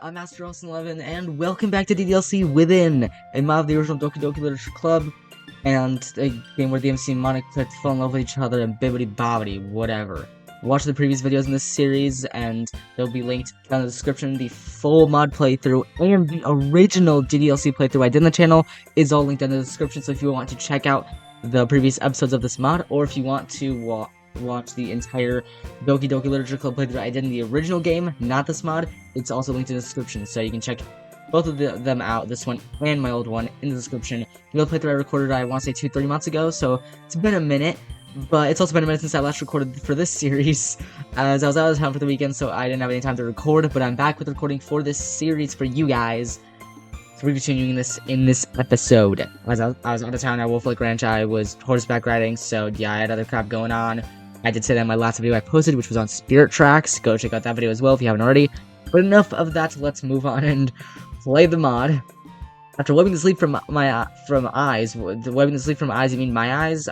I'm Master Austin11, and welcome back to DDLC within a mod of the original Doki Doki Literature Club, and a game where the MC and Monika fall in love with each other and bibbidi-bobbidi, whatever. Watch the previous videos in this series, and they'll be linked down in the description. The full mod playthrough and the original DDLC playthrough I did on the channel is all linked down in the description, so if you want to check out the previous episodes of this mod, or if you want to watch the entire Doki Doki Literature Club playthrough I did in the original game, not this mod, it's also linked in the description, so you can check both of them out, this one and my old one, in the description. The old playthrough I recorded, I want to say 2-3 months ago, so it's been a minute, but it's also been a minute since I last recorded for this series, as I was out of town for the weekend, so I didn't have any time to record, but I'm back with recording for this series for you guys. So we're continuing this in this episode. As I was out of town at Wolf Lake Ranch, I was horseback riding, so yeah, I had other crap going on. I did say that in my last video I posted, which was on Spirit Tracks. Go check out that video as well if you haven't already. But enough of that, let's move on and play the mod. After wiping the sleep from eyes, wiping the sleep from eyes, you mean my eyes?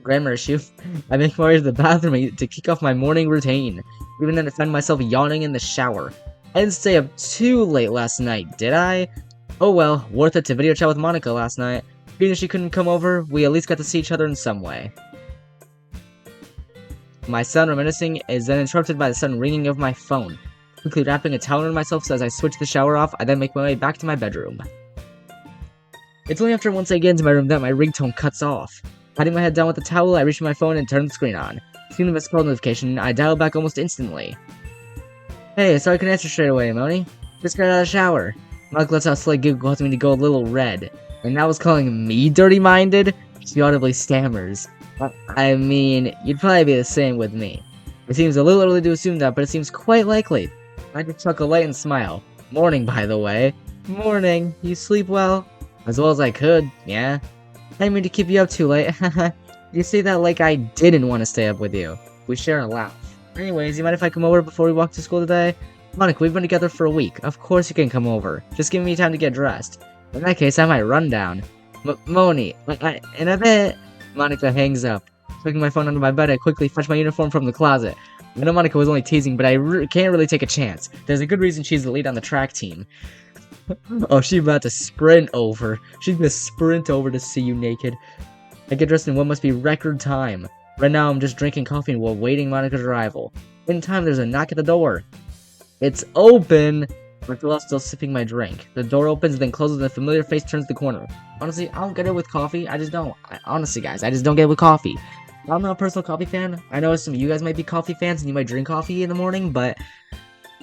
Grammar issue. I make my way to the bathroom to kick off my morning routine. Even then I find myself yawning in the shower. I didn't stay up too late last night, did I? Oh well, worth it to video chat with Monika last night. Even if she couldn't come over, we at least got to see each other in some way. My son reminiscing is then interrupted by the sudden ringing of my phone. Quickly wrapping a towel around myself so as I switch the shower off, I then make my way back to my bedroom. It's only after once I get into my room that my ringtone cuts off. Patting my head down with the towel, I reach my phone and turn the screen on. Seeing the missed call notification, I dial back almost instantly. Hey, sorry I couldn't answer straight away, Moni. Just got out of the shower. Monika lets out a slight giggle causing me to go a little red. And now is calling me dirty-minded? She audibly stammers. I mean, you'd probably be the same with me. It seems a little early to assume that, but it seems quite likely. I just chuckle light and smile. Morning, by the way. Morning. You sleep well? As well as I could, yeah. I didn't mean to keep you up too late. You say that like I didn't want to stay up with you. We share a laugh. Anyways, you mind if I come over before we walk to school today? Monika, we've been together for a week. Of course you can come over. Just give me time to get dressed. In that case, I might run down. Moni, in a bit. Monika hangs up. Picking my phone under my bed, I quickly fetch my uniform from the closet. I know Monika was only teasing, but I can't really take a chance. There's a good reason she's the lead on the track team. Oh, she's about to sprint over. She's gonna sprint over to see you naked. I get dressed in what must be record time. Right now, I'm just drinking coffee while waiting Monika's arrival. In time, there's a knock at the door. It's open! I'm still sipping my drink. The door opens, then closes, and a familiar face turns the corner. Honestly, I don't get it with coffee. I just don't. Honestly, guys, I just don't get it with coffee. I'm not a personal coffee fan. I know some of you guys might be coffee fans and you might drink coffee in the morning, but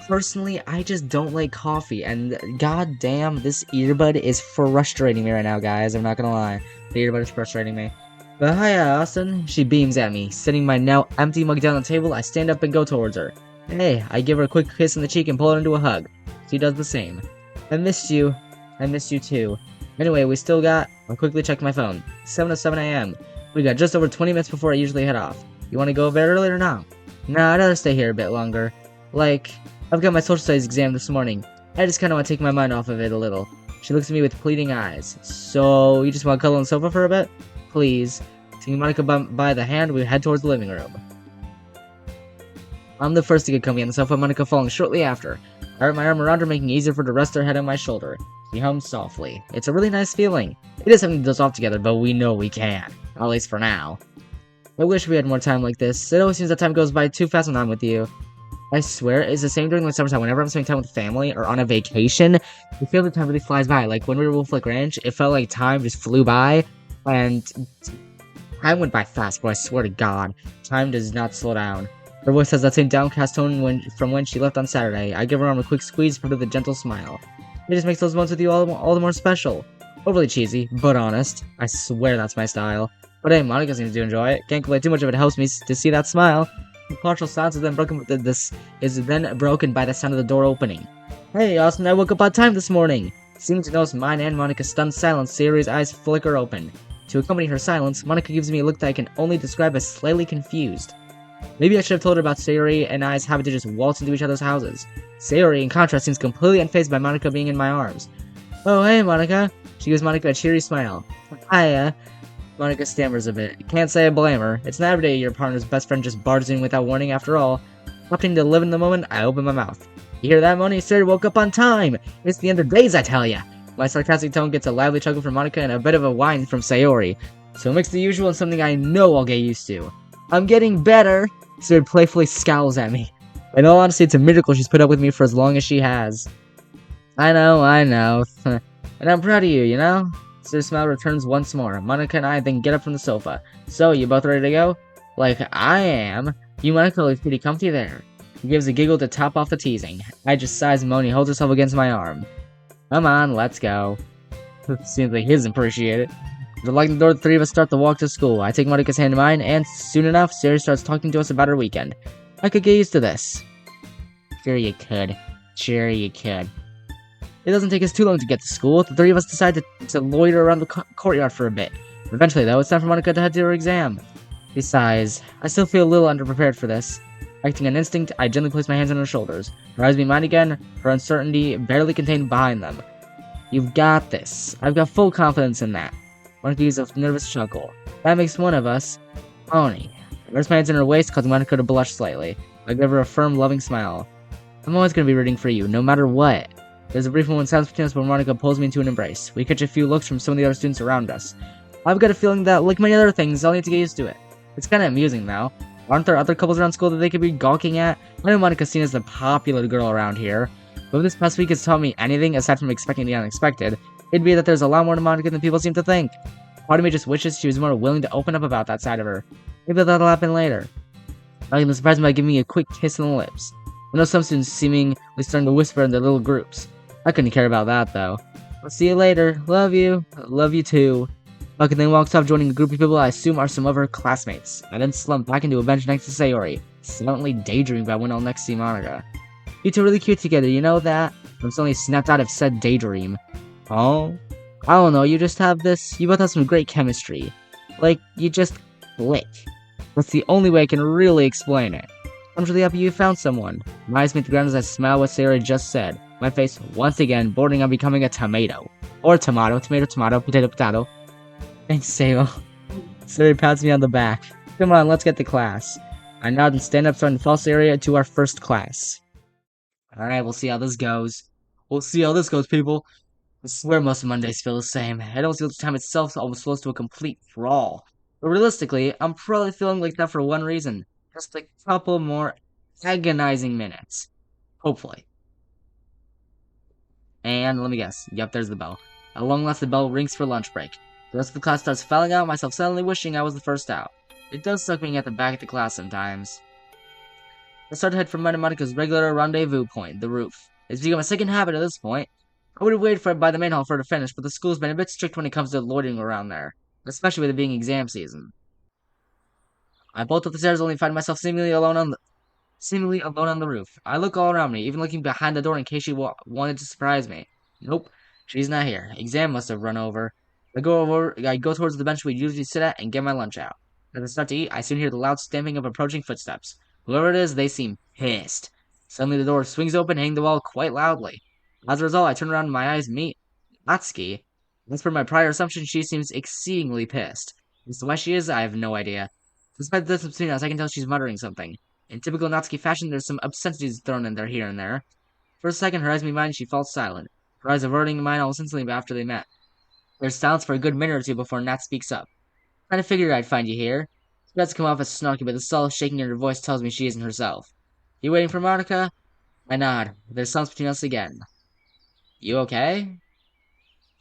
personally, I just don't like coffee. And goddamn, this earbud is frustrating me right now, guys. I'm not gonna lie. The earbud is frustrating me. But hiya, Austin. She beams at me. Setting my now empty mug down on the table, I stand up and go towards her. Hey, I give her a quick kiss on the cheek and pull her into a hug. She does the same. I missed you. I missed you too. Anyway, I'll quickly check my phone. 7:07 AM. We got just over 20 minutes before I usually head off. You want to go a bit earlier now? Nah, I'd rather stay here a bit longer. Like, I've got my social studies exam this morning. I just kind of want to take my mind off of it a little. She looks at me with pleading eyes. So, you just want to cuddle on the sofa for a bit? Please. Taking Monika by the hand, we head towards the living room. I'm the first to get comfy on the sofa, Monika following shortly after. I wrap my arm around her, making it easier for her to rest her head on my shoulder. She hums softly. It's a really nice feeling. It is something to doze off together, but we know we can. At least for now. I wish we had more time like this. It always seems that time goes by too fast when I'm with you. I swear, it's the same during the summertime. Whenever I'm spending time with family or on a vacation, I feel the time really flies by. Like when we were at Wolf Lake Ranch, it felt like time just flew by, and time went by fast, but I swear to God, time does not slow down. Her voice has that same downcast tone from when she left on Saturday. I give her arm a quick squeeze, put with a gentle smile. It just makes those moments with you all the more special. Overly cheesy, but honest. I swear that's my style. But hey, Monika seems to enjoy it. Can't complain too much if it helps me to see that smile. The partial silence is then broken by the sound of the door opening. Hey, Austin, I woke up on time this morning. Seeming to notice mine and Monika's stunned silence, Sayori's eyes flicker open. To accompany her silence, Monika gives me a look that I can only describe as slightly confused. Maybe I should have told her about Sayori and I's habit to just waltz into each other's houses. Sayori, in contrast, seems completely unfazed by Monika being in my arms. Oh, hey, Monika. She gives Monika a cheery smile. Hiya. Monika stammers a bit. Can't say I blame her. It's not every day your partner's best friend just barges in without warning after all. Opting to live in the moment, I open my mouth. You hear that, Moni? Sir woke up on time! It's the end of days, I tell ya! My sarcastic tone gets a lively chuckle from Monika and a bit of a whine from Sayori. So mix the usual and something I know I'll get used to. I'm getting better! Sir playfully scowls at me. In all honesty, it's a miracle she's put up with me for as long as she has. I know. And I'm proud of you, you know? Sir's smile returns once more. Monika and I then get up from the sofa. So, you both ready to go? Like I am. You, Monika, look pretty comfy there. He gives a giggle to top off the teasing. I just sighs and Moni holds herself against my arm. Come on, let's go. Seems like he doesn't appreciate it. After locking the door, the three of us start the walk to school. I take Monika's hand in mine, and soon enough, Siri starts talking to us about her weekend. I could get used to this. Sure you could. It doesn't take us too long to get to school. The three of us decide to loiter around the courtyard for a bit. Eventually, though, it's time for Monika to head to her exam. Besides, I still feel a little underprepared for this. Acting on instinct, I gently place my hands on her shoulders. Her eyes meet mine again, her uncertainty barely contained behind them. You've got this. I've got full confidence in that. Monika gives a nervous chuckle. That makes one of us. Oni. I rest my hands in her waist, causing Monika to blush slightly. I give her a firm, loving smile. I'm always going to be rooting for you, no matter what. There's a brief moment of silence between us where Monika pulls me into an embrace. We catch a few looks from some of the other students around us. I've got a feeling that, like many other things, I'll need to get used to it. It's kinda amusing now. Aren't there other couples around school that they could be gawking at? I know Monika's seen as the popular girl around here, but if this past week has taught me anything aside from expecting the unexpected, it'd be that there's a lot more to Monika than people seem to think. Part of me just wishes she was more willing to open up about that side of her. Maybe that'll happen later. I can surprise me by giving me a quick kiss on the lips. I know some students seemingly starting to whisper in their little groups. I couldn't care about that, though. I'll see you later. Love you. Love you too. Bucket then walks off, joining a group of people I assume are some of her classmates. I then slump back into a bench next to Sayori, silently daydreaming about when I'll next see Monika. You two are really cute together, you know that? I'm suddenly snapped out of said daydream. Oh? I don't know, you just have this. You both have some great chemistry. Like, you just click. That's the only way I can really explain it. I'm really happy you found someone. My eyes meet the ground as I smile what Sayori just said. My face, once again, bordering on becoming a tomato. Or tomato, potato, potato. Thanks, Sable. Sayori pats me on the back. Come on, let's get to class. I nod and stand up, starting to follow Sayori to our first class. Alright, we'll see how this goes. People. I swear most of Mondays feel the same. I don't feel the time itself almost flows to a complete crawl. But realistically, I'm probably feeling like that for one reason. Just a couple more agonizing minutes. Hopefully. And let me guess. Yep, there's the bell. At long last, the bell rings for lunch break. The rest of the class starts filing out, myself suddenly wishing I was the first out. It does suck being at the back of the class sometimes. I start to head for mine and Monika's regular rendezvous point, the roof. It's become a second habit at this point. I would have waited for it by the main hall for her to finish, but the school's been a bit strict when it comes to loitering around there, especially with it being exam season. I bolt up the stairs only to find myself seemingly alone on the roof. I look all around me, even looking behind the door in case she wanted to surprise me. Nope, she's not here. Exam must have run over. I go towards the bench we usually sit at and get my lunch out. As I start to eat, I soon hear the loud stamping of approaching footsteps. Whoever it is, they seem pissed. Suddenly the door swings open, hitting the wall quite loudly. As a result, I turn around and my eyes meet Natsuki. As per my prior assumption, she seems exceedingly pissed. As to why she is, I have no idea. Despite the distance between us, I can tell she's muttering something. In typical Natsuki fashion, there's some obscenities thrown in there here and there. For a second, her eyes meet mine and she falls silent, her eyes averting to mine almost instantly after they met. There's silence for a good minute or two before Nat speaks up. Kinda figured I'd find you here. She tries to come off as snarky, but the subtle shaking in her voice tells me she isn't herself. You waiting for Monika? I nod. There's silence between us again. You okay?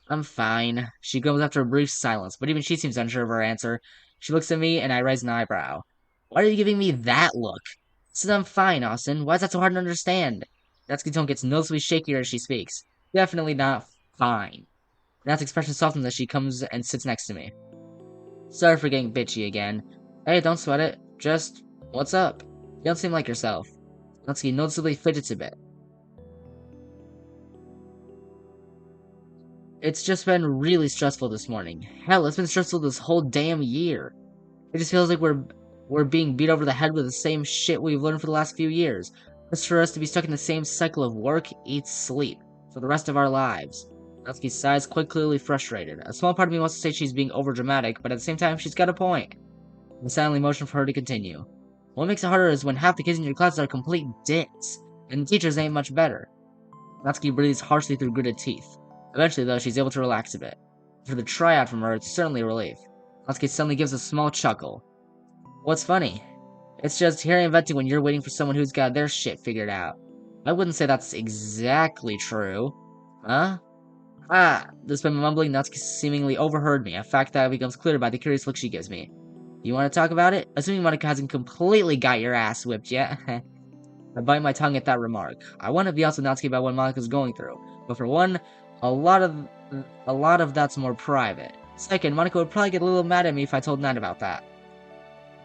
I'm fine. She grumbles after a brief silence, but even she seems unsure of her answer. She looks at me, and I raise an eyebrow. Why are you giving me that look? I said I'm fine, Austin. Why is that so hard to understand? Natsuki's tone gets noticeably shakier as she speaks. Definitely not fine. Nat's expression softens as she comes and sits next to me. Sorry for getting bitchy again. Hey, don't sweat it. Just, what's up? You don't seem like yourself. Natsuki noticeably fidgets a bit. It's just been really stressful this morning. Hell, it's been stressful this whole damn year. It just feels like we're being beat over the head with the same shit we've learned for the last few years. Just for us to be stuck in the same cycle of work, eat, sleep, for the rest of our lives. Natsuki sighs, quite clearly frustrated. A small part of me wants to say she's being overdramatic, but at the same time, she's got a point. I silently motion for her to continue. What makes it harder is when half the kids in your class are complete dicks. And the teachers ain't much better. Natsuki breathes harshly through gritted teeth. Eventually, though, she's able to relax a bit. For the tryout from her, it's certainly a relief. Natsuki suddenly gives a small chuckle. What's funny? It's just hearing and venting when you're waiting for someone who's got their shit figured out. I wouldn't say that's exactly true. Huh? Despite my mumbling, Natsuki seemingly overheard me, a fact that becomes clearer by the curious look she gives me. You want to talk about it? Assuming Monika hasn't completely got your ass whipped yet. I bite my tongue at that remark. I want to be honest with Natsuki about what Monika's going through, but for one, a lot of that's more private. Second, Monika would probably get a little mad at me if I told Nat about that.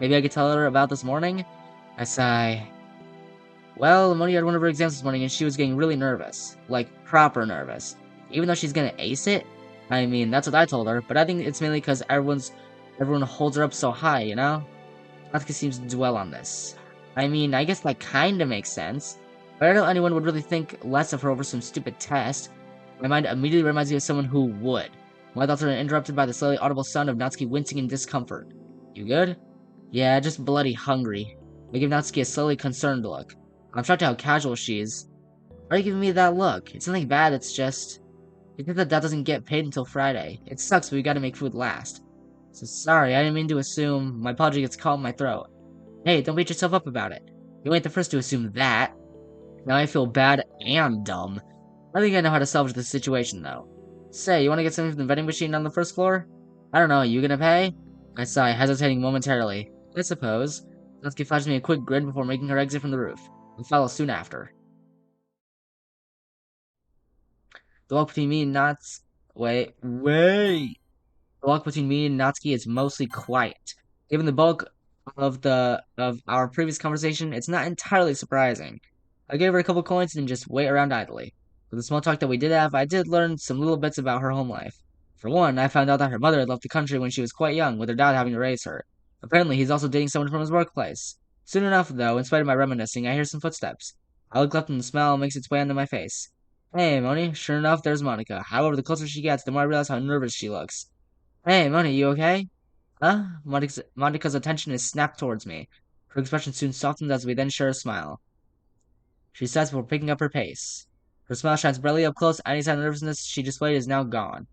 Maybe I could tell her about this morning? I sigh. Well, Moni had one of her exams this morning and she was getting really nervous. Like, proper nervous. Even though she's gonna ace it? I mean, that's what I told her, but I think it's mainly because everyone holds her up so high, you know? Natsuki seems to dwell on this. I mean, I guess that kinda makes sense. But I don't know anyone would really think less of her over some stupid test. My mind immediately reminds me of someone who would. My thoughts are interrupted by the slightly audible sound of Natsuki wincing in discomfort. You good? Yeah, just bloody hungry. I give Natsuki a slightly concerned look. I'm shocked at how casual she is. Why are you giving me that look? It's nothing bad, it's just... You think that doesn't get paid until Friday. It sucks, but we gotta make food last. So sorry, I didn't mean to assume. My apology gets caught in my throat. Hey, don't beat yourself up about it. You ain't the first to assume that. Now I feel bad and dumb. I think I know how to salvage this situation, though. Say, you wanna get something from the vending machine on the first floor? I don't know, you gonna pay? I sigh, hesitating momentarily. I suppose. Natsuki flashes me a quick grin before making her exit from the roof. We follow soon after. The walk between me and Nats... Wait. The walk between me and Natsuki is mostly quiet. Given the bulk of our previous conversation, it's not entirely surprising. I gave her a couple coins and just wait around idly. With the small talk that we did have, I did learn some little bits about her home life. For one, I found out that her mother had left the country when she was quite young, with her dad having to raise her. Apparently, he's also dating someone from his workplace. Soon enough, though, in spite of my reminiscing, I hear some footsteps. I look left and the smile makes its way onto my face. Hey, Moni. Sure enough, there's Monika. However, the closer she gets, the more I realize how nervous she looks. Hey, Moni, you okay? Huh? Monika's attention is snapped towards me. Her expression soon softens as we then share a smile. She says before picking up her pace. Her smile shines brightly up close, any sign of nervousness she displayed is now gone.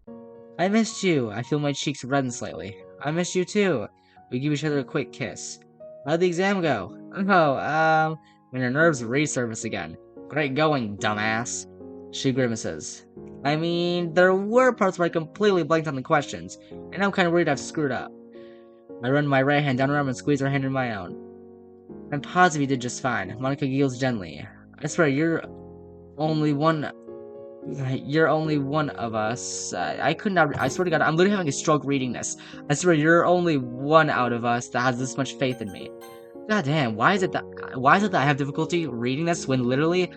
I missed you. I feel my cheeks redden slightly. I missed you too. We give each other a quick kiss. How'd the exam go? Oh, when her nerves resurface again. Great going, dumbass. She grimaces. I mean, there were parts where I completely blanked on the questions, and I'm kind of worried I've screwed up. I run my right hand down her arm and squeeze her hand in my own. I'm positive you did just fine. Monika giggles gently. I swear, you're only one of us. I could not. I swear to God, I'm literally having a stroke reading this. I swear, you're only one out of us that has this much faith in me. God damn, why is it that I have difficulty reading this when literally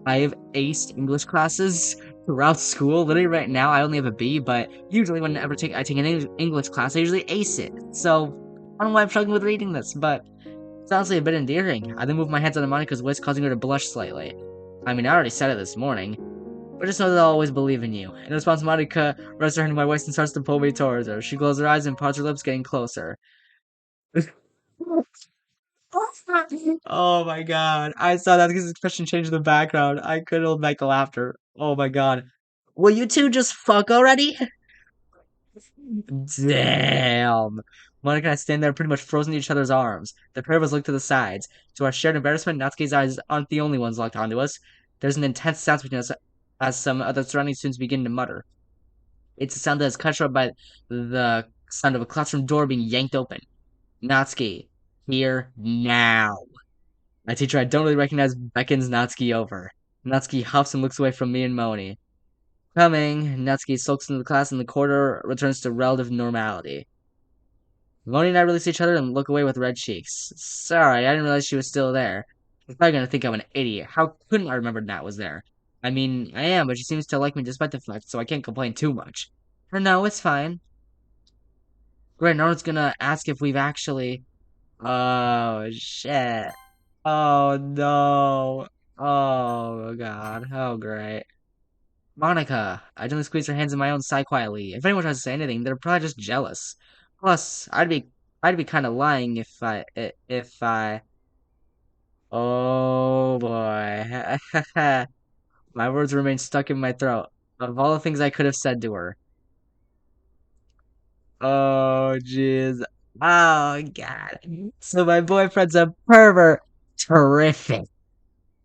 I have aced English classes throughout school? Literally right now, I only have a B, but usually whenever I take an English class, I usually ace it. So I don't know why I'm struggling with reading this, but it's honestly a bit endearing. I then move my hands on Monika's waist, causing her to blush slightly. I mean, I already said it this morning. But just know that I'll always believe in you. In response, Monika rests her hand on my waist and starts to pull me towards her. She closes her eyes and parts her lips, getting closer. Oh my god. I saw that because his expression changed in the background. I couldn't hold back the laughter. Oh my god. Will you two just fuck already? Damn. Monika and I stand there pretty much frozen to each other's arms. The pair of us look to the sides. To our shared embarrassment, Natsuki's eyes aren't the only ones locked onto us. There's an intense sound between us as some other surrounding students begin to mutter. It's a sound that is cut short by the sound of a classroom door being yanked open. Natsuki, here, now. My teacher I don't really recognize beckons Natsuki over. Natsuki huffs and looks away from me and Moni. Coming, Natsuki sulks into the class and the corridor returns to relative normality. Moni and I release each other and look away with red cheeks. Sorry, I didn't realize she was still there. She's probably gonna think I'm an idiot. How couldn't I remember Nat was there? I mean, I am, but she seems to like me despite the fact, so I can't complain too much. No, it's fine. Great, no one's gonna ask if we've actually... Oh, shit. Oh, no. Oh, God. Oh, great. Monika. I gently squeeze her hands in my own, sigh quietly. If anyone tries to say anything, they're probably just jealous. Plus, I'd be kind of lying if I Oh boy. My words remain stuck in my throat. Of all the things I could have said to her. Oh jeez. Oh god. So my boyfriend's a pervert. Terrific.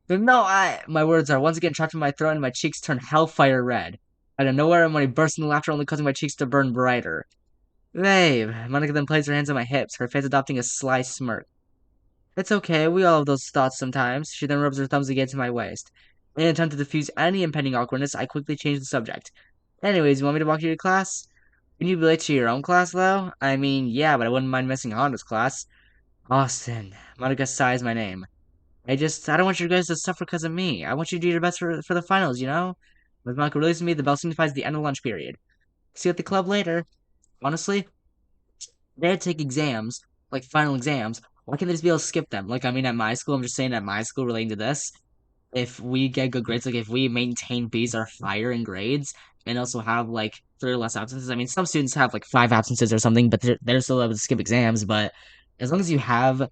No, my words are once again trapped in my throat and my cheeks turn hellfire red. Out of nowhere, when he bursts into laughter, only causing my cheeks to burn brighter. Babe, Monica then places her hands on my hips, her face adopting a sly smirk. It's okay, we all have those thoughts sometimes. She then rubs her thumbs against my waist. In an attempt to diffuse any impending awkwardness, I quickly change the subject. Anyways, you want me to walk you to class? Can you be late to your own class, though? I mean, yeah, but I wouldn't mind missing Honda's class. Austin. Monica sighs my name. I don't want you guys to suffer because of me. I want you to do your best for the finals, you know? With Monica releases me, the bell signifies the end of lunch period. See you at the club later. Honestly, they had to take exams, like final exams. Why can't they just be able to skip them? Like, I mean, at my school, I'm just saying at my school relating to this, if we get good grades, like if we maintain B's or higher in grades, and also have like 3 or less absences. I mean, some students have like 5 absences or something, but they're still able to skip exams. But as long as you have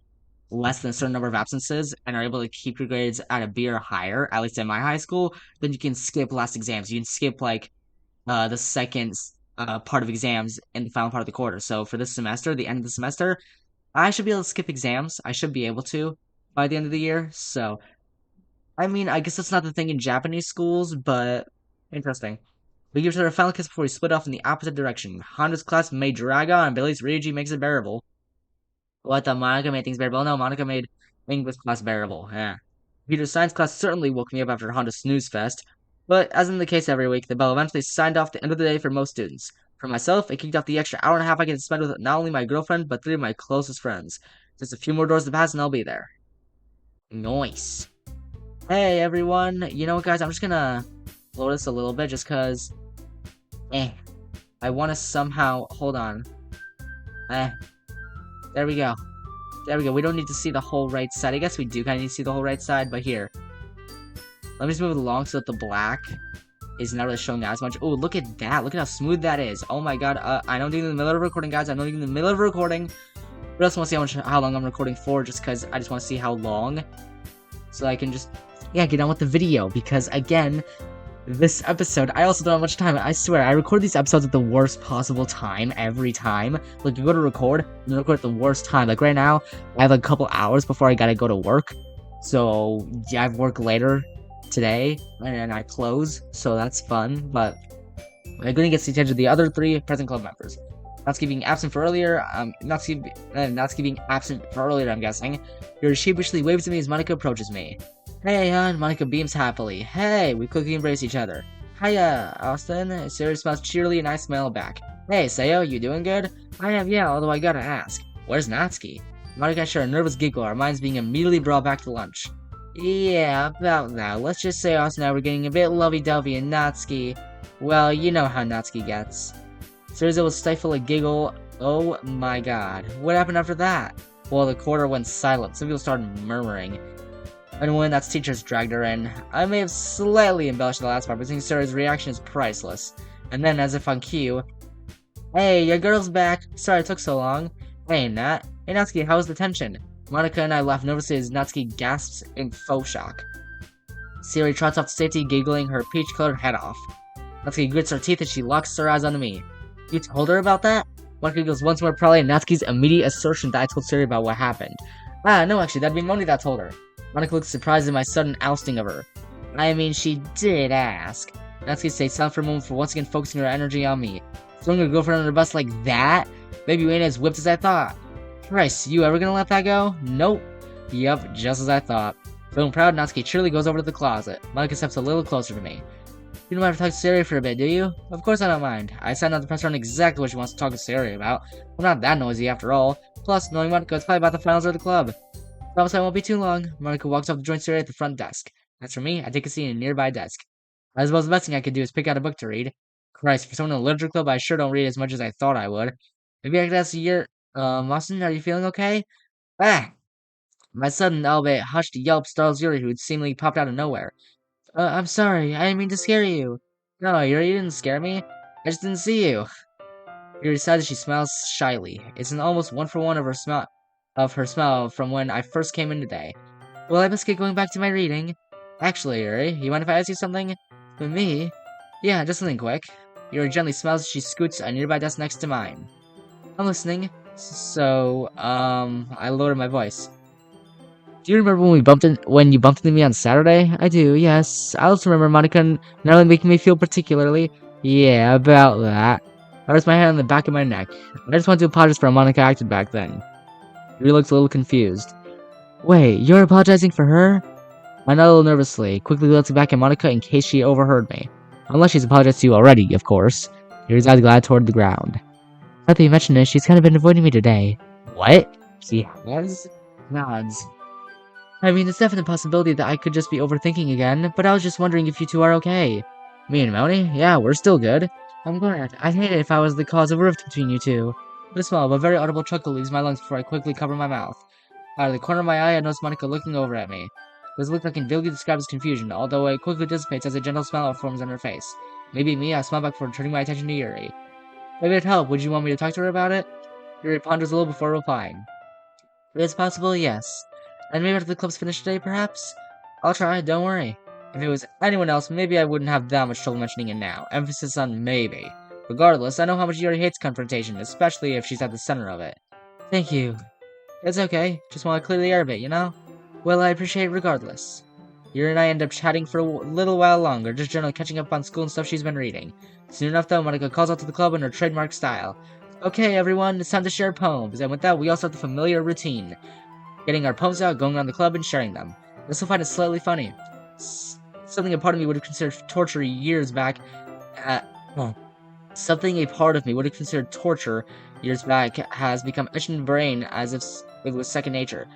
less than a certain number of absences and are able to keep your grades at a B or higher, at least in my high school, then you can skip last exams. You can skip like the second part of exams in the final part of the quarter. So for this semester, the end of the semester, I should be able to skip exams. I should be able to by the end of the year. So I mean, I guess that's not the thing in Japanese schools, but interesting. We give each other a final kiss before we split off in the opposite direction. Honda's class made drag on, and Billy's Ryuji makes it bearable. What the Monica made things bearable? No, Monica made English class bearable. Yeah. Peter's science class certainly woke me up after Honda's snooze fest, but as in the case every week, the bell eventually signed off the end of the day for most students. For myself, it kicked off the extra hour and a half I get to spend with not only my girlfriend, but 3 of my closest friends. Just a few more doors to pass and I'll be there. Nice. Hey everyone, you know what guys, I'm just gonna load this a little bit just cause, I wanna somehow, hold on, there we go, we don't need to see the whole right side. I guess we do kinda need to see the whole right side, but here, let me just move it along so that the black is not really showing as much. Oh, look at that, look at how smooth that is. Oh my god, I know I'm doing it in the middle of recording guys, I know I'm doing it in the middle of recording, but I just wanna see how long I'm recording for, just cause I just wanna see how long, so I can just get on with the video, because again, this episode, I also don't have much time. I swear, I record these episodes at the worst possible time every time. Like, you go to record, and record at the worst time. Like, right now, I have a couple hours before I gotta go to work. So, yeah, I have work later today, and then I close, so that's fun, but I'm gonna get to the attention of the other 3 present club members. Natsuki being absent for earlier, Natsuki being absent for earlier, I'm guessing. Yuri sheepishly waves at me as Monika approaches me. Hey, hon, Monika beams happily. Hey, we quickly embrace each other. Hiya, Austin. Sarah smiles cheerily and I smile back. Hey, Sayo, you doing good? I am, yeah, although I gotta ask. Where's Natsuki? Monika shares a nervous giggle, our minds being immediately brought back to lunch. Yeah, about now. Let's just say Austin and I were getting a bit lovey-dovey and Natsuki... Well, you know how Natsuki gets. Sarah will stifle a giggle. Oh my god. What happened after that? Well, the quarter went silent. Some people started murmuring. And when that teachers dragged her in, I may have slightly embellished the last part, but seeing Sarah's reaction is priceless. And then, as if on cue, hey, your girl's back. Sorry it took so long. Hey, Nat. Hey, Natsuki, how was the tension? Monika and I laugh nervously as Natsuki gasps in faux shock. Siri trots off to safety, giggling her peach-colored head off. Natsuki grits her teeth as she locks her eyes onto me. You told her about that? Monika goes once more proudly at Natsuki's immediate assertion that I told Siri about what happened. Ah, no, actually, that'd be Moni that told her. Monika looks surprised at my sudden ousting of her. I mean, she did ask. Natsuki stays silent for a moment for once again focusing her energy on me. Throwing her girlfriend under the bus like that? Maybe you ain't as whipped as I thought. Christ, you ever gonna let that go? Nope. Yup, just as I thought. Feeling proud, Natsuki cheerily goes over to the closet. Monika steps a little closer to me. You don't mind to talk to Siri for a bit, do you? Of course I don't mind. I decided not to press her on exactly what she wants to talk to Siri about. I'm not that noisy after all. Plus, knowing Monika, it's probably about the finals of the club. Promise I won't be too long. Monika walks up to join Siri at the front desk. As for me, I take a seat in a nearby desk. I suppose the best thing I could do is pick out a book to read. Christ, for someone in a literature club, I sure don't read as much as I thought I would. Maybe I could ask you, Austin, are you feeling okay? Ah! My sudden, albeit hushed yelp startles Yuri, who had seemingly popped out of nowhere. I'm sorry, I didn't mean to scare you. No, Yuri, you didn't scare me. I just didn't see you. Yuri sighs as she smiles shyly. It's an almost one-for-one of her smile from when I first came in today. Well, I must get going back to my reading. Actually, Yuri, you mind if I ask you something? With me? Yeah, just something quick. Yuri gently smiles as she scoots a nearby desk next to mine. I'm listening. So, I lowered my voice. Do you remember when you bumped into me on Saturday? I do, yes. I also remember Monica narrowly making me feel particularly. Yeah, about that. I raised my hand on the back of my neck. I just wanted to apologize for how Monica acted back then. Yuri looks a little confused. Wait, you're apologizing for her? I nodded a little nervously, quickly glancing back at Monica in case she overheard me. Unless she's apologized to you already, of course. Yuri's eyes glided toward the ground. Now that you mention it, she's kind of been avoiding me today. What? She has? Nods. I mean, it's definitely a possibility that I could just be overthinking again, but I was just wondering if you two are okay. Me and Moni? Yeah, we're still good. I'm glad. I'd hate it if I was the cause of a rift between you two. A small but very audible chuckle leaves my lungs before I quickly cover my mouth. Out of the corner of my eye, I notice Monica looking over at me. This look I can vaguely describe as confusion, although it quickly dissipates as a gentle smile forms on her face. Maybe me, I smile back before turning my attention to Yuri. Maybe it'd help. Would you want me to talk to her about it? Yuri ponders a little before replying. If it's possible, yes. And maybe after the club's finished today, perhaps? I'll try, don't worry. If it was anyone else, maybe I wouldn't have that much trouble mentioning it now. Emphasis on maybe. Regardless, I know how much Yuri hates confrontation, especially if she's at the center of it. Thank you. It's okay. Just want to clear the air a bit, you know? Well, I appreciate it regardless. Yuri and I end up chatting for a little while longer, just generally catching up on school and stuff she's been reading. Soon enough, though, Monica calls out to the club in her trademark style. Okay, everyone, it's time to share poems, and with that, we all start the familiar routine. Getting our poems out, going around the club, and sharing them. I also find it slightly funny. Something a part of me would have considered torture years back. Something a part of me would have considered torture years back has become etched in the brain as if it was second nature.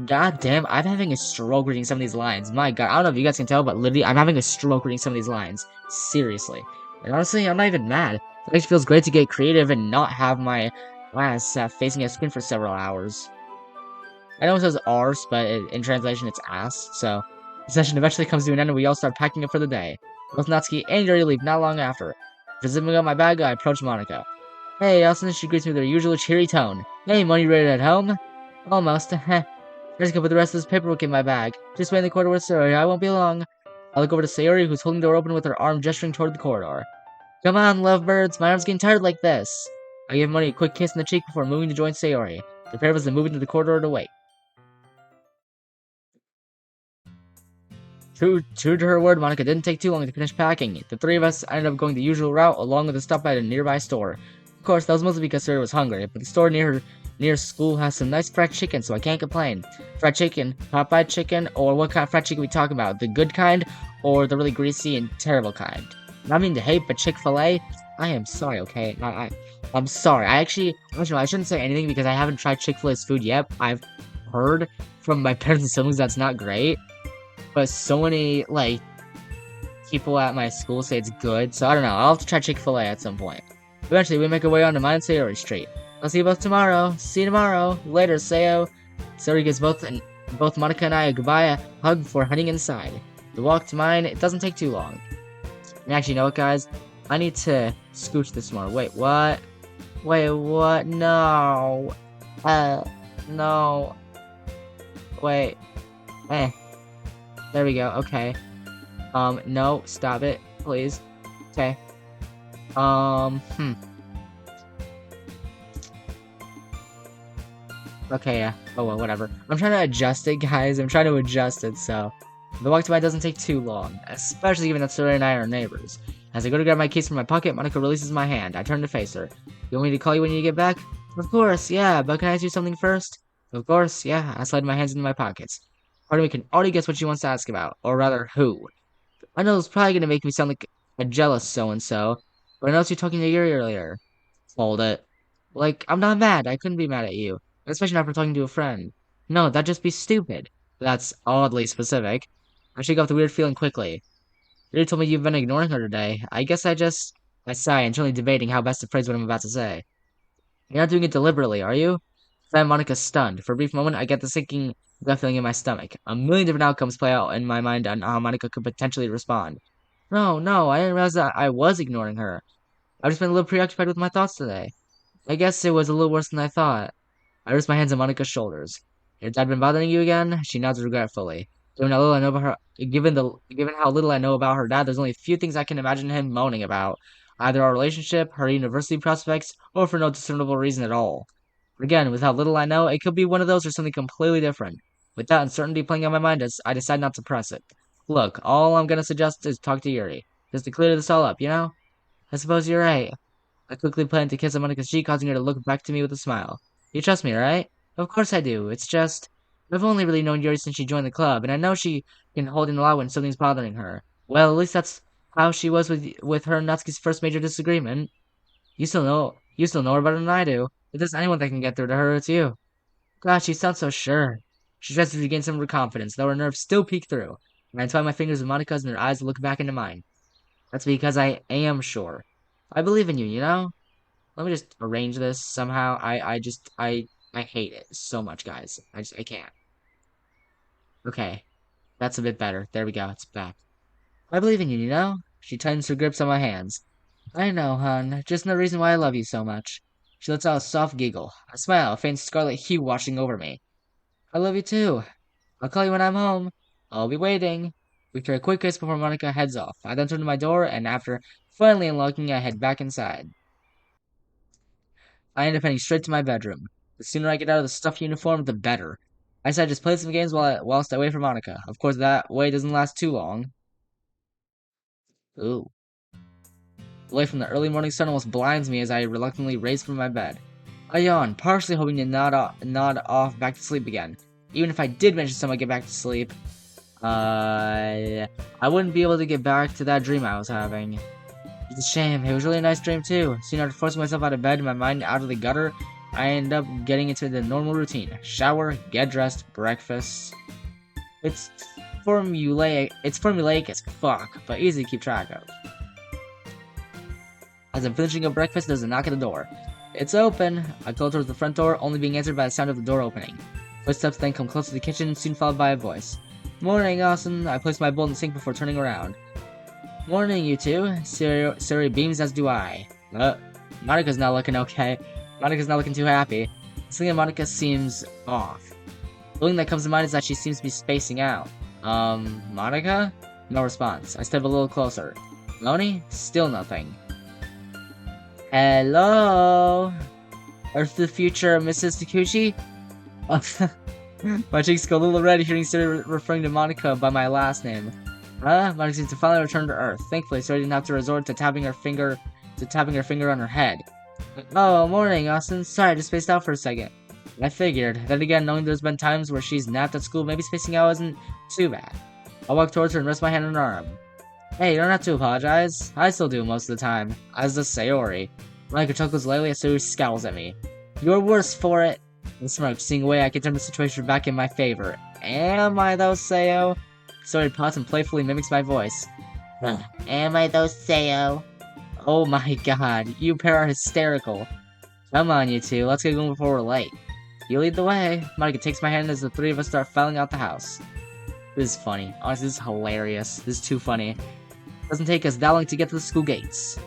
God damn, I'm having a stroke reading some of these lines. My god, I don't know if you guys can tell, but literally, I'm having a stroke reading some of these lines. Seriously. And honestly, I'm not even mad. It actually feels great to get creative and not have my ass facing a screen for several hours. I know it says arse, but in translation it's ass, so the session eventually comes to an end and we all start packing up for the day. Both Natsuki and Yuri leave not long after. After zipping up my bag, I approach Monica. Hey, Elson, she greets me with her usual cheery tone. Hey, Money, ready at home? Almost. Heh. I just go put the rest of this paperwork in my bag. Just wait in the corridor with Sayori, I won't be long. I look over to Sayori, who's holding the door open with her arm gesturing toward the corridor. Come on, lovebirds, my arm's getting tired like this. I give Money a quick kiss in the cheek before moving to join Sayori. The pair of us then move into the corridor to wait. True to her word, Monica didn't take too long to finish packing. The three of us ended up going the usual route, along with a stop at a nearby store. Of course, that was mostly because Sayori was hungry, but the store near school has some nice fried chicken, so I can't complain. Fried chicken, Popeye chicken, or what kind of fried chicken we talking about? The good kind, or the really greasy and terrible kind? Not mean to hate, but Chick-fil-A? I am sorry, okay? I'm sorry. I shouldn't say anything because I haven't tried Chick-fil-A's food yet. I've heard from my parents and siblings that's not great. But so many, people at my school say it's good, so I don't know. I'll have to try Chick-fil-A at some point. Eventually, we make our way on to mine and Sayori Street. I'll see you both tomorrow. See you tomorrow. Later, Sayo. Sayori gives both Monica and I a goodbye, a hug before heading inside. The walk to mine, it doesn't take too long. And actually, you know what, guys? I need to scooch this more. Wait, what? Wait, what? No. No. Wait. There we go, okay. No, stop it, please. Okay. Okay, yeah. Oh, well, whatever. I'm trying to adjust it, guys. I'm trying to adjust it, so... The walk to mine doesn't take too long, especially given that Sayori and I are neighbors. As I go to grab my keys from my pocket, Monica releases my hand. I turn to face her. You want me to call you when you get back? Of course, yeah, but can I ask you something first? Of course, yeah. I slide my hands into my pockets. Part of me can already guess what she wants to ask about, or rather, who. I know it's probably gonna make me sound like a jealous so-and-so, but I noticed you talking to Yuri earlier. Hold it. I'm not mad. I couldn't be mad at you. Especially not for talking to a friend. No, that'd just be stupid. That's oddly specific. I shake off the weird feeling quickly. Yuri told me you've been ignoring her today. I sigh, internally debating how best to phrase what I'm about to say. You're not doing it deliberately, are you? Then Monica's stunned. For a brief moment, I get the sinking gut feeling in my stomach. A million different outcomes play out in my mind on how Monica could potentially respond. No, I didn't realize that I was ignoring her. I've just been a little preoccupied with my thoughts today. I guess it was a little worse than I thought. I raised my hands on Monica's shoulders. Your dad been bothering you again? She nods regretfully. Given how little I know about her, given how little I know about her dad, there's only a few things I can imagine him moaning about. Either our relationship, her university prospects, or for no discernible reason at all. Again, with how little I know, it could be one of those or something completely different. With that uncertainty playing on my mind, I decide not to press it. Look, all I'm gonna suggest is talk to Yuri. Just to clear this all up, you know? I suppose you're right. I quickly planned to kiss Monika's cheek, causing her to look back to me with a smile. You trust me, right? Of course I do. It's just, I've only really known Yuri since she joined the club, and I know she can hold in a lot when something's bothering her. Well, at least that's how she was with her and Natsuki's first major disagreement. You still know her better than I do. If there's anyone that can get through to her, it's you. God, she sounds so sure. She tries to regain some of her confidence, though her nerves still peek through. And I entwine my fingers with Monika's and her eyes look back into mine. That's because I am sure. I believe in you, you know? Let me just arrange this somehow. I hate it so much, guys. I can't. Okay, that's a bit better. There we go, it's back. I believe in you, you know? She tightens her grips on my hands. I know, hon. Just no reason why I love you so much. She lets out a soft giggle. A smile, a faint scarlet hue washing over me. I love you too. I'll call you when I'm home. I'll be waiting. We trade a quick kiss before Monika heads off. I then turn to my door, and after finally unlocking, I head back inside. I end up heading straight to my bedroom. The sooner I get out of the stuffed uniform, the better. I decide to just play some games whilst I wait for Monika. Of course, that wait doesn't last too long. Ooh. The light from the early morning sun almost blinds me as I reluctantly raise from my bed. I yawn, partially hoping to nod off back to sleep again. Even if I did manage to somehow get back to sleep, I wouldn't be able to get back to that dream I was having. It's a shame. It was really a nice dream too. Soon after forcing myself out of bed and my mind out of the gutter, I end up getting into the normal routine. Shower, get dressed, breakfast. It's formulaic as fuck, but easy to keep track of. As I'm finishing up breakfast, there's a knock at the door. It's open. I go towards the front door, only being answered by the sound of the door opening. Footsteps then come close to the kitchen, soon followed by a voice. Morning, Austin. I place my bowl in the sink before turning around. Morning, you two. Siri beams, as do I. Monika's not looking okay. Monika's not looking too happy. Something in Monika seems off. The feeling that comes to mind is that she seems to be spacing out. Monika? No response. I step a little closer. Moni? Still nothing. Hello? Earth to the future, Mrs. Takuchi? My cheeks go a little red hearing Siri referring to Monika by my last name. Monika seems to finally return to Earth. Thankfully, Siri didn't have to resort to tapping her finger on her head. Oh, morning, Austin. Sorry, I just spaced out for a second. I figured. Then again, knowing there's been times where she's napped at school, maybe spacing out isn't too bad. I walk towards her and rest my hand on her arm. Hey, you don't have to apologize. I still do most of the time. As does Sayori. Monika chuckles lightly as Sayori scowls at me. You're worse for it. I smirk, seeing a way I can turn the situation back in my favor. Am I though, Sayo? Sayori pauses and playfully mimics my voice. Am I though, Sayo? Oh my god, you pair are hysterical. Come on, you two, let's get going before we're late. You lead the way. Monika takes my hand as the three of us start filing out the house. This is funny. Honestly, this is hilarious. This is too funny. It doesn't take us that long to get to the school gates.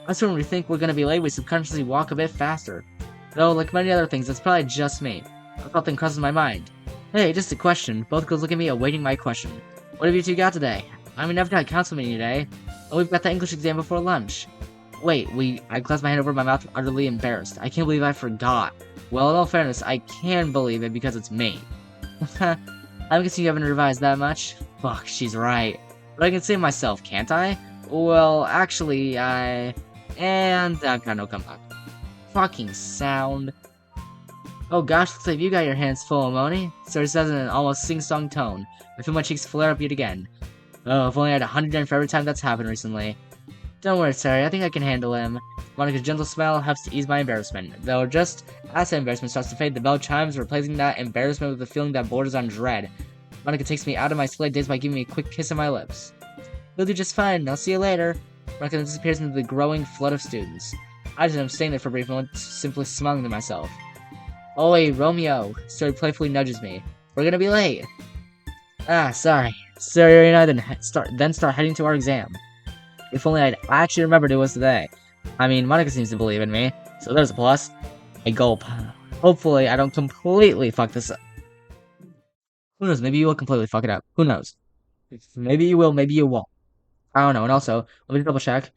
I swear when we think we're gonna be late, we subconsciously walk a bit faster. Though, like many other things, it's probably just me. A thought thing crosses my mind. Hey, just a question. Both girls look at me, awaiting my question. What have you two got today? I mean, I've got a council meeting today. Oh, we've got the English exam before lunch. Wait, I clasped my hand over my mouth, utterly embarrassed. I can't believe I forgot. Well, in all fairness, I can believe it because it's me. I'm guessing you haven't revised that much? Fuck, she's right. But I can save myself, can't I? Well, actually, and I've got no comeback. Fucking sound. Oh gosh, looks like you got your hands full, Moni. Siri says in an almost sing-song tone. I feel my cheeks flare up yet again. Oh, if only I had 100 yen for every time that's happened recently. Don't worry, Siri, I think I can handle him. Monika's gentle smile helps to ease my embarrassment. Though just as the embarrassment starts to fade, the bell chimes, replacing that embarrassment with a feeling that borders on dread. Monika takes me out of my split daze by giving me a quick kiss on my lips. You'll do just fine, I'll see you later. Monika then disappears into the growing flood of students. I just am staying there for a brief moment, simply smiling to myself. Oi, Romeo! Siri playfully nudges me. We're gonna be late! Ah, sorry. Siri and I then start heading to our exam. If only I'd actually remembered it was today. I mean, Monika seems to believe in me, so there's a plus. I gulp. Hopefully, I don't completely fuck this up. Who knows? Maybe you will completely fuck it up. Who knows? Maybe you will, maybe you won't. I don't know. And also, let me double check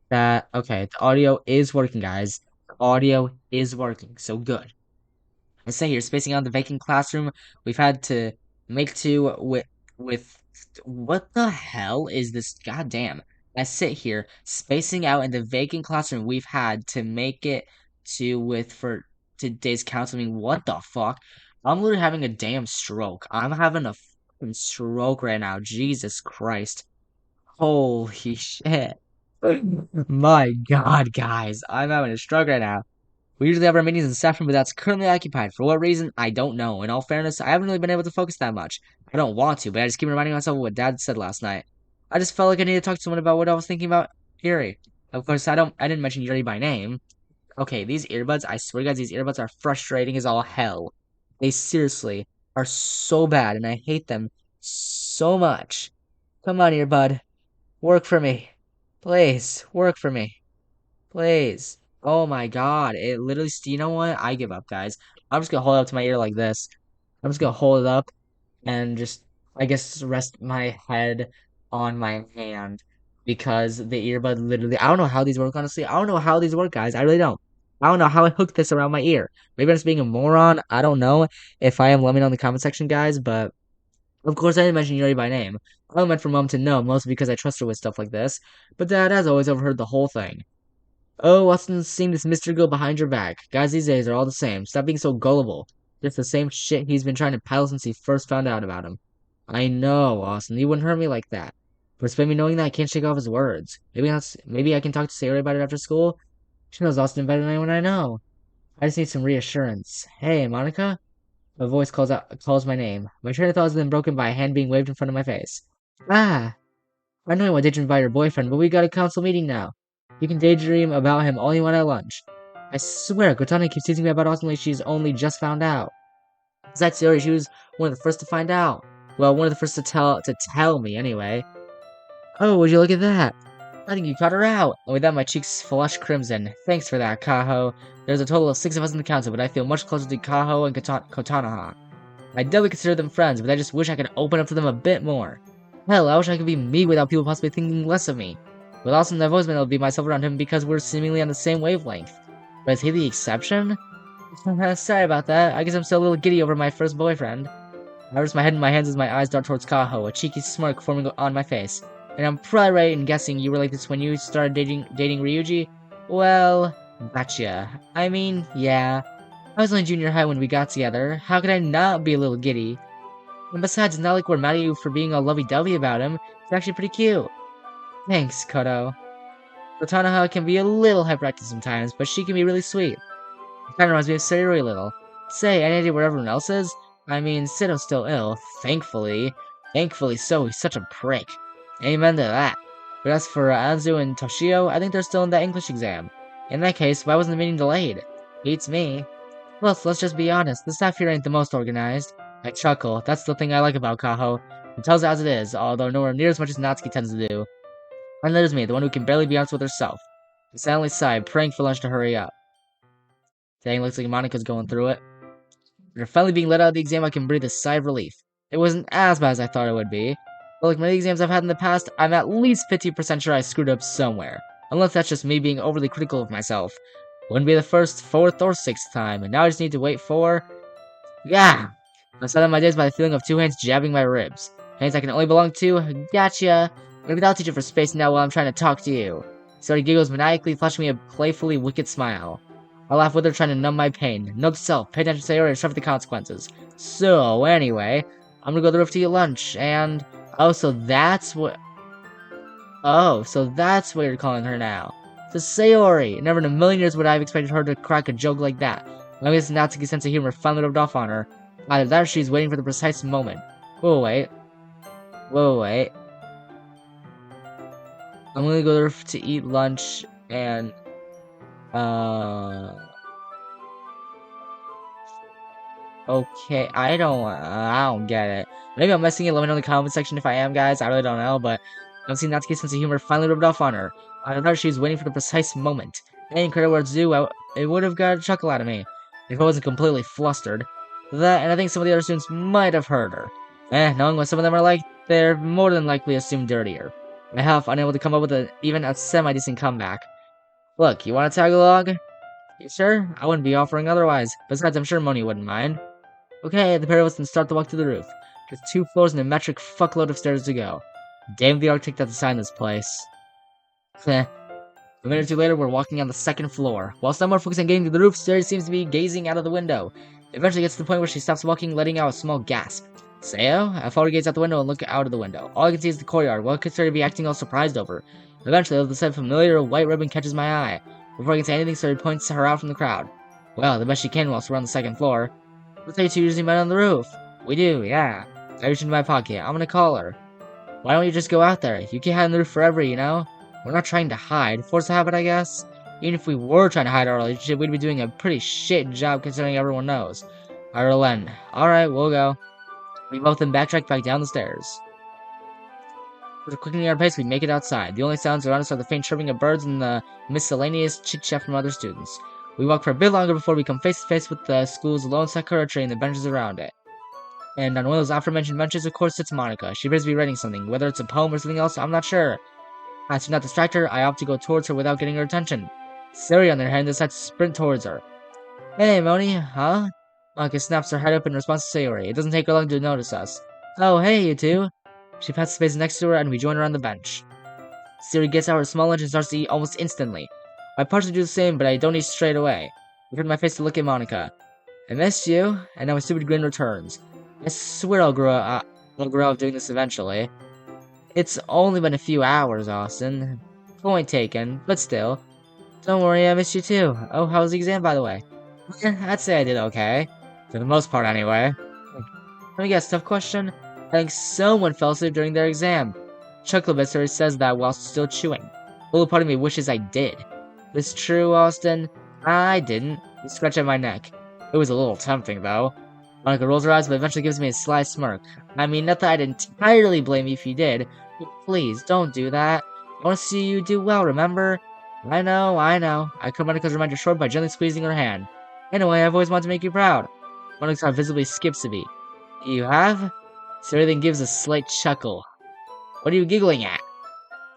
that, okay, the audio is working, guys. The audio is working, so good. I say here, spacing out the vacant classroom, we've had to make do with what the hell is this? Goddamn. I sit here, spacing out in the vacant classroom, we've had to make it to with for today's council meeting. What the fuck? I'm literally having a damn stroke. I'm having a fucking stroke right now. Jesus Christ. Holy shit. My God, guys, I'm having a stroke right now. We usually have our meetings in Saffron, but that's currently occupied. For what reason, I don't know. In all fairness, I haven't really been able to focus that much. I don't want to, but I just keep reminding myself of what Dad said last night. I just felt like I needed to talk to someone about what I was thinking about Yuri. Of course, I didn't mention Yuri by name. Okay, these earbuds, I swear guys, these earbuds are frustrating as all hell. They seriously are so bad, and I hate them so much. Come on, earbud. Work for me. Please, work for me. Please. Oh my God. It literally, you know what? I give up, guys. I'm just gonna hold it up to my ear like this. I'm just gonna hold it up and just, I guess, rest my head on my hand because the earbud literally, I don't know how these work, honestly. I don't know how these work, guys. I really don't. I don't know how I hooked this around my ear. Maybe I'm just being a moron. I don't know. If I am, let me know in the comment section, guys. But of course, I didn't mention Yuri by name. I meant for Mom to know, mostly because I trust her with stuff like this. But Dad has always overheard the whole thing. Oh, Austin's seeing this Mr. Go behind your back. Guys these days are all the same. Stop being so gullible. Just the same shit he's been trying to peddle since he first found out about him. I know, Austin. You wouldn't hurt me like that. But despite me knowing that, I can't shake off his words. Maybe I can talk to Sarah about it after school. She knows Austin better than anyone I know. I just need some reassurance. Hey, Monica? My voice calls my name. My train of thought has been broken by a hand being waved in front of my face. Ah! I know you want to daydream about your boyfriend, but we got a council meeting now. You can daydream about him all you want at lunch. I swear, Kotana keeps teasing me about Austin like she's only just found out. Besides Theory, she was one of the first to find out. Well, one of the first to tell me, anyway. Oh, would you look at that? I think you caught her out. And with that, my cheeks flush crimson. Thanks for that, Kaho. There's a total of 6 of us in the council, but I feel much closer to Kaho and Kotanaha. I definitely consider them friends, but I just wish I could open up to them a bit more. Hell, I wish I could be me without people possibly thinking less of me. With Austin, I've always been able to be myself around him because we're seemingly on the same wavelength. But is he the exception? Sorry about that. I guess I'm still a little giddy over my first boyfriend. I rest my head in my hands as my eyes dart towards Kaho, a cheeky smirk forming on my face. And I'm probably right in guessing you were like this when you started dating Ryuji? Well, gotcha. I mean, yeah. I was only junior high when we got together. How could I not be a little giddy? And besides, it's not like we're mad at you for being all lovey-dovey about him. It's actually pretty cute. Thanks, Koto. Kotanaha can be a little hyperactive sometimes, but she can be really sweet. It kinda reminds me of Sayori a little. Say, any idea where everyone else is? I mean, Sito's still ill, thankfully. Thankfully so, he's such a prick. Amen to that. But as for Anzu and Toshio, I think they're still in that English exam. In that case, why wasn't the meeting delayed? Beats me. Plus, let's just be honest, the staff here ain't the most organized. I chuckle. That's the thing I like about Kaho. It tells it as it is, although nowhere near as much as Natsuki tends to do. And there's me, the one who can barely be honest with herself. I silently sigh, praying for lunch to hurry up. Dang, looks like Monika's going through it. After finally being let out of the exam, I can breathe a sigh of relief. It wasn't as bad as I thought it would be. But like many exams I've had in the past, I'm at least 50% sure I screwed up somewhere. Unless that's just me being overly critical of myself. Wouldn't be the first, 4th, or 6th time, and now I just need to wait for... Yeah! I start my days by the feeling of 2 hands jabbing my ribs. Hands I can only belong to, gotcha! Maybe that'll teach you for space now while I'm trying to talk to you. Sorry giggles maniacally, flashing me a playfully wicked smile. I laugh with her, trying to numb my pain. Note to self, pay attention to Sayori and suffer the consequences. So, anyway, I'm gonna go to the roof to eat lunch, and... Oh, so that's what... Oh, so that's what you're calling her now. So Sayori! Never in a million years would I have expected her to crack a joke like that. I guess Natsuki's sense of humor finally rubbed off on her. Either that or she's waiting for the precise moment. Whoa, wait. Whoa, wait. I'm gonna go there to eat lunch and okay, I don't get it. Maybe I'm messing it. Let me know in the comment section if I am, guys. I really don't know, but I'm seeing Natsuki's sense of humor finally rubbed off on her. I thought she was waiting for the precise moment. Any credit where it's due, it would have got a chuckle out of me if I wasn't completely flustered. That, and I think some of the other students might have heard her. Knowing what some of them are like, they're more than likely assumed dirtier. I have unable to come up with even a semi-decent comeback. Look, you want to tag along? You sure? I wouldn't be offering otherwise. Besides, I'm sure Moni wouldn't mind. Okay, the pair of us can start the walk to the roof. There's 2 floors and a metric fuckload of stairs to go. Damn the architect that designed this place. A minute or two later, we're walking on the 2nd floor. While some are focused on getting to the roof, Sari seems to be gazing out of the window. It eventually gets to the point where she stops walking, letting out a small gasp. Sayo? I follow her gaze out the window and look out of the window. All I can see is the courtyard. What could Sari be acting all surprised over? Eventually, all of a sudden, familiar white ribbon catches my eye. Before I can say anything, Sari points her out from the crowd. Well, the best she can whilst we're on the 2nd floor. Looks like you 2 usually met on the roof. We do, yeah. I reach into my pocket. I'm gonna call her. Why don't you just go out there? You can't hide on the roof forever, you know? We're not trying to hide. Force a habit, I guess? Even if we were trying to hide our relationship, we'd be doing a pretty shit job considering everyone knows. I relent. Alright, we'll go. We both then backtrack back down the stairs. With a quickening our pace, we make it outside. The only sounds around us are the faint chirping of birds and the miscellaneous chit-chat from other students. We walk for a bit longer before we come face to face with the school's lone sakura tree and the benches around it. And on one of those aforementioned benches, of course, sits Monika. She appears to be writing something. Whether it's a poem or something else, I'm not sure. As to not distract her, I opt to go towards her without getting her attention. Sari, on the other hand, decides to sprint towards her. Hey, Moni, huh? Monika snaps her head up in response to Sayori. It doesn't take her long to notice us. Oh, hey, you two. She passes the space next to her, and we join her on the bench. Sari gets out her small lunch and starts to eat almost instantly. I partially do the same, but I don't eat straight away. I turn my face to look at Monika. I missed you, and now my stupid grin returns. I swear I'll grow out of doing this eventually. It's only been a few hours, Austin. Point taken, but still. Don't worry, I missed you too. Oh, how was the exam, by the way? I'd say I did okay. For the most part, anyway. Let me guess, tough question? I think someone fell asleep during their exam. Chucklebister says that while still chewing. A little part of me wishes I did. It's true, Austin. I didn't. You scratch at my neck. It was a little tempting, though. Monika rolls her eyes, but eventually gives me a sly smirk. I mean, not that I'd entirely blame you if you did. But please, don't do that. I want to see you do well, remember? I know. I cut Monika's reminder short by gently squeezing her hand. Anyway, I've always wanted to make you proud. Monika's heart visibly skips a beat. You have? Sari then gives a slight chuckle. What are you giggling at?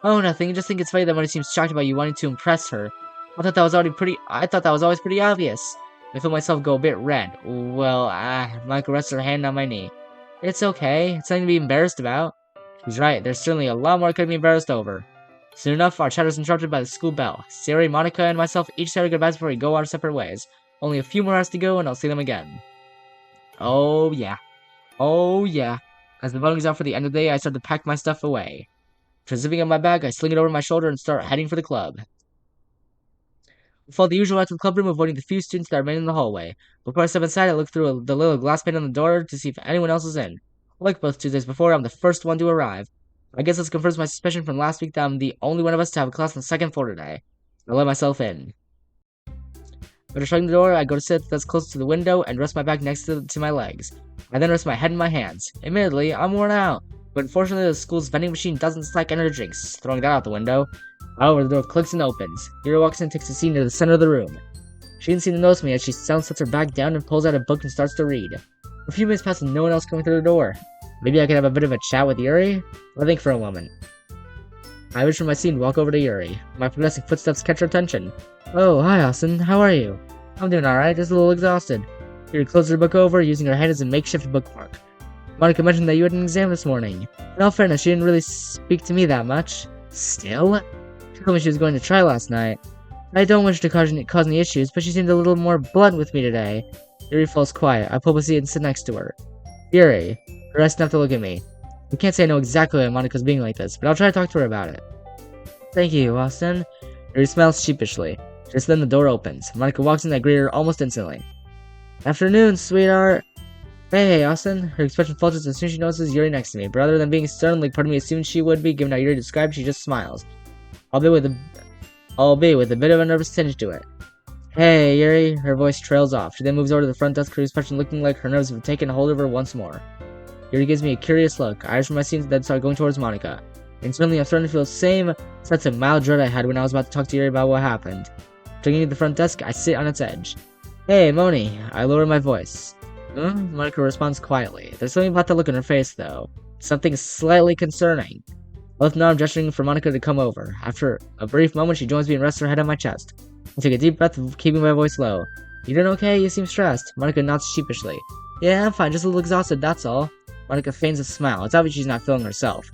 Oh, nothing. I just think it's funny that Monika seems shocked about you wanting to impress her. I thought that was always pretty obvious. I feel myself go a bit red. Well, Monika rests her hand on my knee. It's okay. It's nothing to be embarrassed about. She's right. There's certainly a lot more I could be embarrassed over. Soon enough, our chat is interrupted by the school bell. Sari, Monika, and myself each say our goodbyes before we go our separate ways. Only a few more hours to go, and I'll see them again. Oh yeah. As the bell goes out for the end of the day, I start to pack my stuff away. After zipping up my bag, I sling it over my shoulder and start heading for the club. We follow the usual route to the club room, avoiding the few students that remain in the hallway. Before I step inside, I look through the little glass pane on the door to see if anyone else is in. Like both Tuesdays before, I'm the first one to arrive. I guess this confirms my suspicion from last week that I'm the only one of us to have a class on the 2nd floor today. I let myself in. After shutting the door, I go to sit that's close to the window and rest my back next to my legs. I then rest my head in my hands. Admittedly, I'm worn out, but unfortunately the school's vending machine doesn't stack energy drinks, throwing that out the window. However, the door clicks and opens. Yuri walks in and takes a seat near the center of the room. She didn't seem to notice me as she sets her back down and pulls out a book and starts to read. A few minutes pass with no one else coming through the door. Maybe I could have a bit of a chat with Yuri? I think for a moment. I reach from my seat and walk over to Yuri. My progressing footsteps catch her attention. Oh, hi Austin, how are you? I'm doing alright, just a little exhausted. Yuri closes her book over, using her hand as a makeshift bookmark. Monika mentioned that you had an exam this morning. In all fairness, she didn't really speak to me that much. Still? She told me she was going to try last night. I don't wish to cause any issues, but she seemed a little more blunt with me today. Yuri falls quiet. I pull up a seat and sit next to her. Yuri, her eyes snap to look at me. I can't say I know exactly why Monika's being like this, but I'll try to talk to her about it. Thank you, Austin. Yuri smiles sheepishly. Just then the door opens. Monika walks in and I greet her almost instantly. Afternoon, sweetheart. Hey, Austin. Her expression falters as soon as she notices Yuri next to me, but rather than being stern like part of me assumed she would be, given how Yuri described, she just smiles. Albeit with a bit of a nervous tinge to it. Hey, Yuri. Her voice trails off. She then moves over to the front desk, her expression looking like her nerves have taken hold of her once more. Yuri gives me a curious look. I rise from my seat and then start going towards Monika. And suddenly I'm starting to feel the same sense of mild dread I had when I was about to talk to Yuri about what happened. Turning to the front desk, I sit on its edge. Hey, Moni. I lower my voice. Monica responds quietly. There's something about the look on her face, though. Something slightly concerning. Both now I'm gesturing for Monica to come over. After a brief moment, she joins me and rests her head on my chest. I take a deep breath, keeping my voice low. You doing okay? You seem stressed. Monica nods sheepishly. Yeah, I'm fine, just a little exhausted, that's all. Monica feigns a smile. It's obvious she's not feeling herself.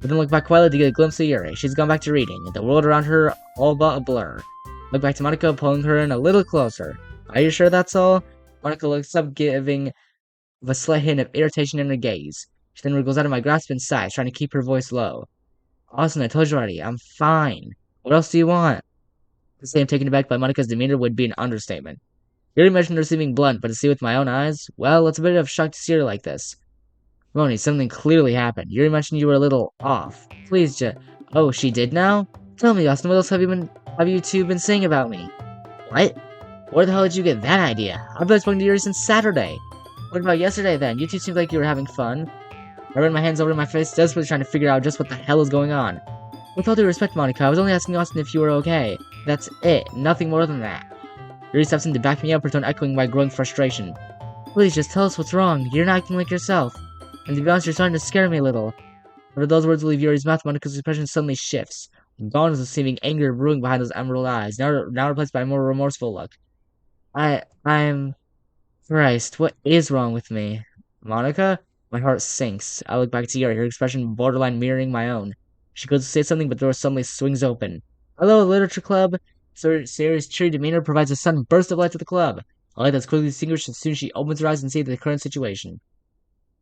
But then look back quietly to get a glimpse of Yuri. She's gone back to reading, the world around her all but a blur. Look back to Monica, pulling her in a little closer. Are you sure that's all? Monica looks up, giving a slight hint of irritation in her gaze. She then wriggles out of my grasp and sighs, trying to keep her voice low. Austin, I told you already, I'm fine. What else do you want? To say I'm taken aback by Monica's demeanor would be an understatement. Yuri mentioned her seeming blunt, but to see with my own eyes, well, it's a bit of a shock to see her like this. Moni, something clearly happened. Yuri mentioned you were a little off. Please, oh, she did now? Tell me, Austin, what else have you two been saying about me? What? Where the hell did you get that idea? I've been spoken to Yuri since Saturday. What about yesterday then? You two seemed like you were having fun. I ran my hands over my face, desperately trying to figure out just what the hell is going on. With all due respect, Monica, I was only asking Austin if you were okay. That's it. Nothing more than that. Yuri steps in to back me up, her tone echoing my growing frustration. Please, just tell us what's wrong. You're not acting like yourself. And to be honest, you're starting to scare me a little. After those words leave Yuri's mouth, Monica's expression suddenly shifts. Gone is the seeming anger brewing behind those emerald eyes, now replaced by a more remorseful look. I'm... Christ, what is wrong with me? Monica? My heart sinks. I look back to Yuri, her expression borderline mirroring my own. She goes to say something, but the door suddenly swings open. Hello, Literature Club! Sayori's cheery demeanor provides a sudden burst of light to the club. A light that's quickly extinguished as soon as she opens her eyes and sees the current situation.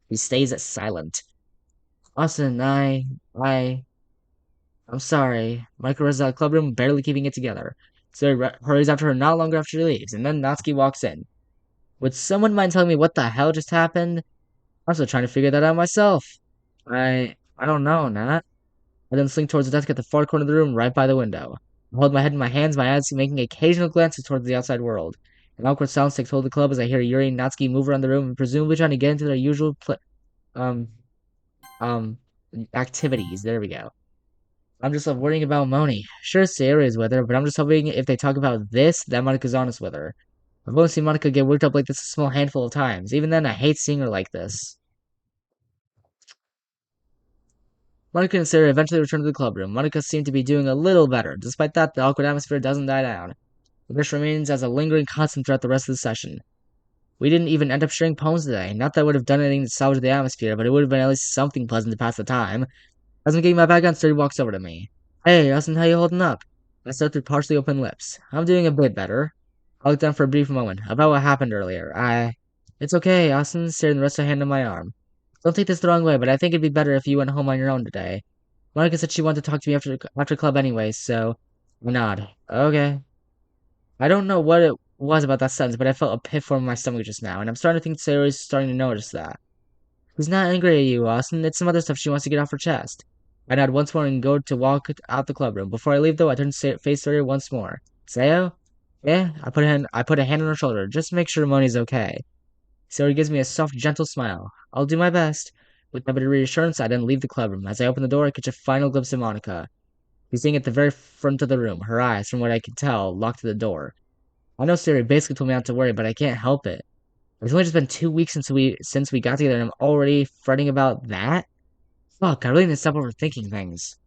He stays silent. Austin, I'm sorry. Monica runs out of the club room, barely keeping it together. Sayori hurries after her not long after she leaves, and then Natsuki walks in. Would someone mind telling me what the hell just happened? I'm still trying to figure that out myself. I don't know, Nat. I then slink towards the desk at the far corner of the room, right by the window. I hold my head in my hands, my eyes making occasional glances towards the outside world. An awkward silence takes hold of the club as I hear Yuri and Natsuki move around the room, presumably trying to get into their usual activities. There we go. I'm just left worrying about Moni. Sure, Sayori is with her, but I'm just hoping if they talk about this, that Monica's honest with her. I've only seen Monica get worked up like this a small handful of times. Even then, I hate seeing her like this. Monica and Sayori eventually return to the club room. Monica seemed to be doing a little better. Despite that, the awkward atmosphere doesn't die down. The dish remains as a lingering constant throughout the rest of the session. We didn't even end up sharing poems today. Not that I would have done anything to salvage the atmosphere, but it would have been at least something pleasant to pass the time. As I'm getting my bag on, Sayori walks over to me. Hey, Austin, how you holding up? I said through partially open lips. I'm doing a bit better. I looked down for a brief moment, about what happened earlier. It's okay, Austin, staring the rest of her hand on my arm. Don't take this the wrong way, but I think it'd be better if you went home on your own today. Monica said she wanted to talk to me after club anyway, so I nod. Okay. I don't know what it was about that sentence, but I felt a pit form in my stomach just now, and I'm starting to think Sayori's starting to notice that. She's not angry at you, Austin. It's some other stuff she wants to get off her chest. I nod once more and go to walk out the club room. Before I leave, though, I turn to face Sayori once more. Sayo? Yeah? I put a hand on her shoulder. Just make sure Moni's okay. Sayori gives me a soft, gentle smile. I'll do my best. With a bit of reassurance, I then leave the clubroom. As I open the door, I catch a final glimpse of Monica. She's sitting at the very front of the room, her eyes, from what I can tell, locked to the door. I know Sayori basically told me not to worry, but I can't help it. It's only just been 2 weeks since we got together, and I'm already fretting about that? Fuck, I really need to stop overthinking things.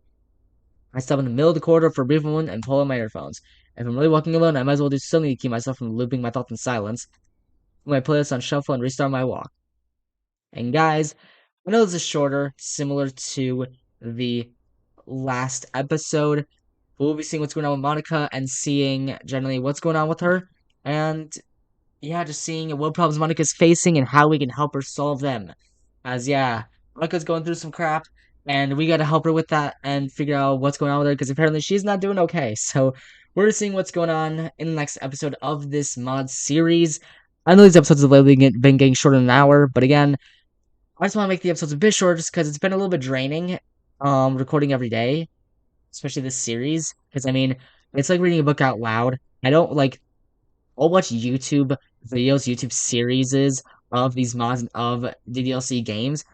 I stop in the middle of the corridor for a brief moment and pull out my earphones. If I'm really walking alone, I might as well do something to keep myself from looping my thoughts in silence. Put my playlist on shuffle and restart my walk. And guys, I know this is shorter, similar to the last episode. We'll be seeing what's going on with Monica and seeing generally what's going on with her. And yeah, just seeing what problems Monica's facing and how we can help her solve them. As yeah, Monica's going through some crap, and we gotta help her with that and figure out what's going on with her, because apparently she's not doing okay. So we're seeing what's going on in the next episode of this mod series. I know these episodes have lately been getting shorter than an hour, but again, I just want to make the episodes a bit shorter just because it's been a little bit draining, recording every day, especially this series, because I mean, it's like reading a book out loud. I'll watch YouTube videos, YouTube series of these mods of DDLC games,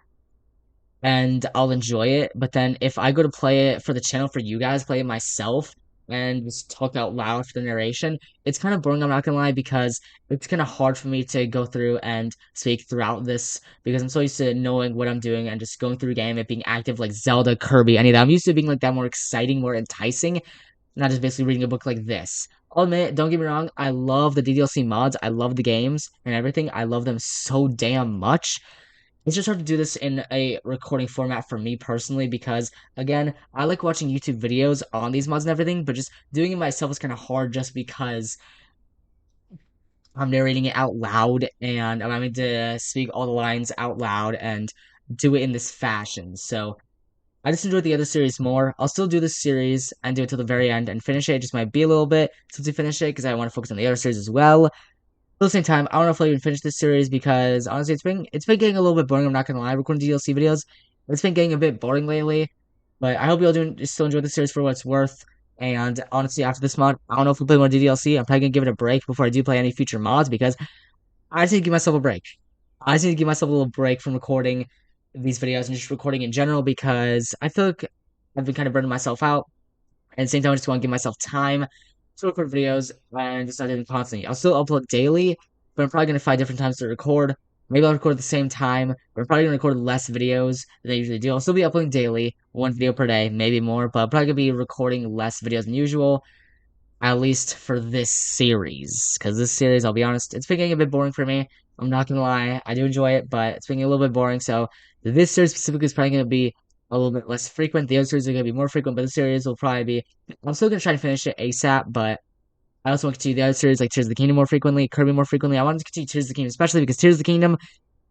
and I'll enjoy it. But then if I go to play it for the channel for you guys, play it myself, and just talk out loud for the narration. It's kind of boring, I'm not gonna lie, because it's kind of hard for me to go through and speak throughout this because I'm so used to knowing what I'm doing and just going through a game and being active like Zelda, Kirby, any of that. I'm used to being like that more exciting, more enticing, not just basically reading a book like this. I'll admit, don't get me wrong, I love the DDLC mods, I love the games and everything. I love them so damn much. It's just hard to do this in a recording format for me personally because, again, I like watching YouTube videos on these mods and everything, but just doing it myself is kind of hard just because I'm narrating it out loud and I'm having to speak all the lines out loud and do it in this fashion. So I just enjoyed the other series more. I'll still do this series and do it till the very end and finish it. It just might be a little bit since we finish it because I want to focus on the other series as well. At the same time, I don't know if I'll even finish this series because honestly, it's been getting a little bit boring. I'm not gonna lie, recording DLC videos. It's been getting a bit boring lately. But I hope you all still enjoy the series for what it's worth. And honestly, after this mod, I don't know if we'll play more DDLC. I'm probably gonna give it a break before I do play any future mods because I just need to give myself a break. I just need to give myself a little break from recording these videos and just recording in general because I feel like I've been kind of burning myself out. And at the same time, I just want to give myself time to record videos and just not doing it constantly. I'll still upload daily, but I'm probably going to find different times to record. Maybe I'll record at the same time, but I'm probably going to record less videos than I usually do. I'll still be uploading daily, one video per day, maybe more, but I'm probably going to be recording less videos than usual, at least for this series. Because this series, I'll be honest, it's been getting a bit boring for me. I'm not going to lie. I do enjoy it, but it's been a little bit boring. So this series specifically is probably going to be a little bit less frequent. The other series are going to be more frequent, but this series will probably be. I'm still going to try to finish it ASAP, but I also want to continue the other series like Tears of the Kingdom more frequently, Kirby more frequently. I want to continue Tears of the Kingdom, especially because Tears of the Kingdom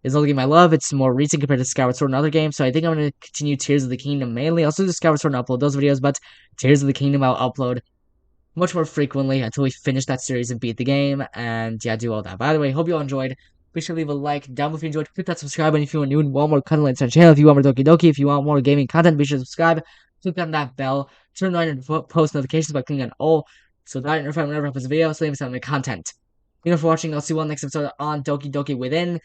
is the only game I love. It's more recent compared to Skyward Sword and other games, so I think I'm going to continue Tears of the Kingdom mainly. I'll still do Skyward Sword and upload those videos, but Tears of the Kingdom I'll upload much more frequently until we finish that series and beat the game, and yeah, do all that. By the way, hope you all enjoyed. Be sure to leave a like down below if you enjoyed. Click that subscribe button if you want new and want more content on the channel. If you want more Doki Doki, if you want more gaming content, be sure to subscribe. Click on that bell. Turn on your post notifications by clicking on all, so that you're notified whenever I post a video. So leave some content. Thank you for watching. I'll see you all next episode on Doki Doki Within.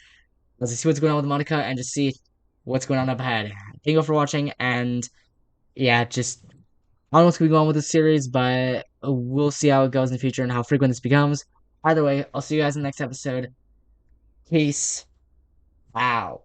Let's see what's going on with Monika and just see what's going on up ahead. Thank you all for watching, and yeah, just I don't know what's going to go on with this series, but we'll see how it goes in the future and how frequent this becomes. Either way, I'll see you guys in the next episode. Peace out.